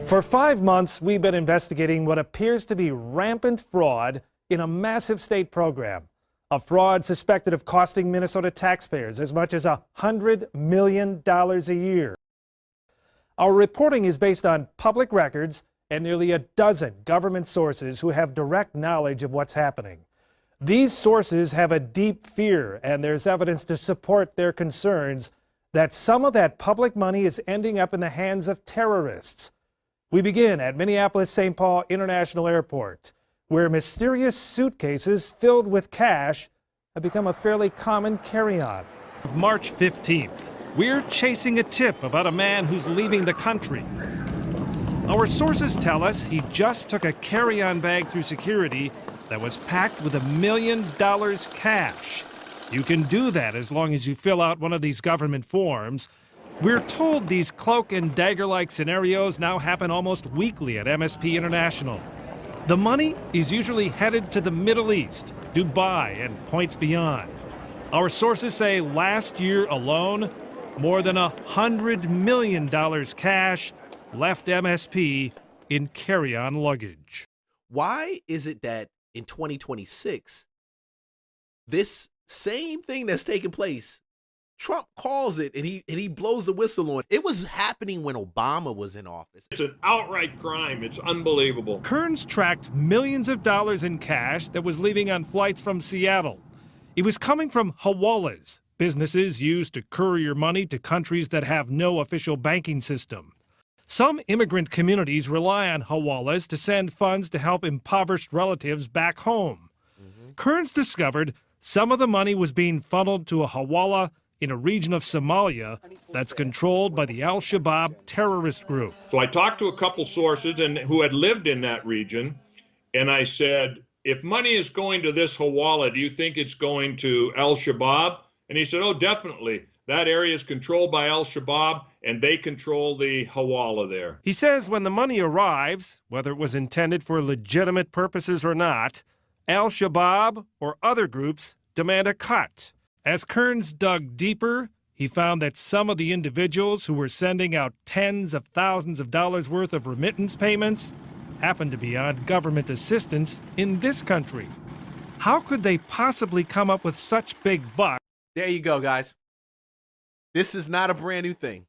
For 5 months, we've been investigating what appears to be rampant fraud in a massive state program. A fraud suspected of costing Minnesota taxpayers as much as $100 million a year. Our reporting is based on public records and nearly a dozen government sources who have direct knowledge of what's happening. These sources have a deep fear, and there's evidence to support their concerns that some of that public money is ending up in the hands of terrorists. We begin at Minneapolis-St. Paul International Airport, where mysterious suitcases filled with cash have become a fairly common carry-on. March 15th, we're chasing a tip about a man who's leaving the country. Our sources tell us he just took a carry-on bag through security that was packed with $1 million cash. You can do that as long as you fill out one of these government forms. We're told these cloak and dagger-like scenarios now happen almost weekly at MSP International. The money is usually headed to the Middle East, Dubai, and points beyond. Our sources say last year alone, more than $100 million cash left MSP in carry-on luggage. Why is it that in 2026, this same thing that's taking place, Trump calls it and he blows the whistle on it? It was happening when Obama was in office. It's an outright crime. It's unbelievable. Kearns tracked millions of dollars in cash that was leaving on flights from Seattle. It was coming from hawalas, businesses used to courier money to countries that have no official banking system. Some immigrant communities rely on hawalas to send funds to help impoverished relatives back home. Kearns discovered some of the money was being funneled to a hawala in a region of Somalia that's controlled by the Al-Shabaab terrorist group. So I talked to a couple sources who had lived in that region, and I said, if money is going to this hawala, do you think it's going to Al-Shabaab? And he said, oh, definitely. That area is controlled by Al-Shabaab, and they control the hawala there. He says when the money arrives, whether it was intended for legitimate purposes or not, Al-Shabaab or other groups demand a cut. As Kearns dug deeper, he found that some of the individuals who were sending out tens of thousands of dollars worth of remittance payments happened to be on government assistance in this country. How could they possibly come up with such big bucks? There you go, guys. This is not a brand new thing.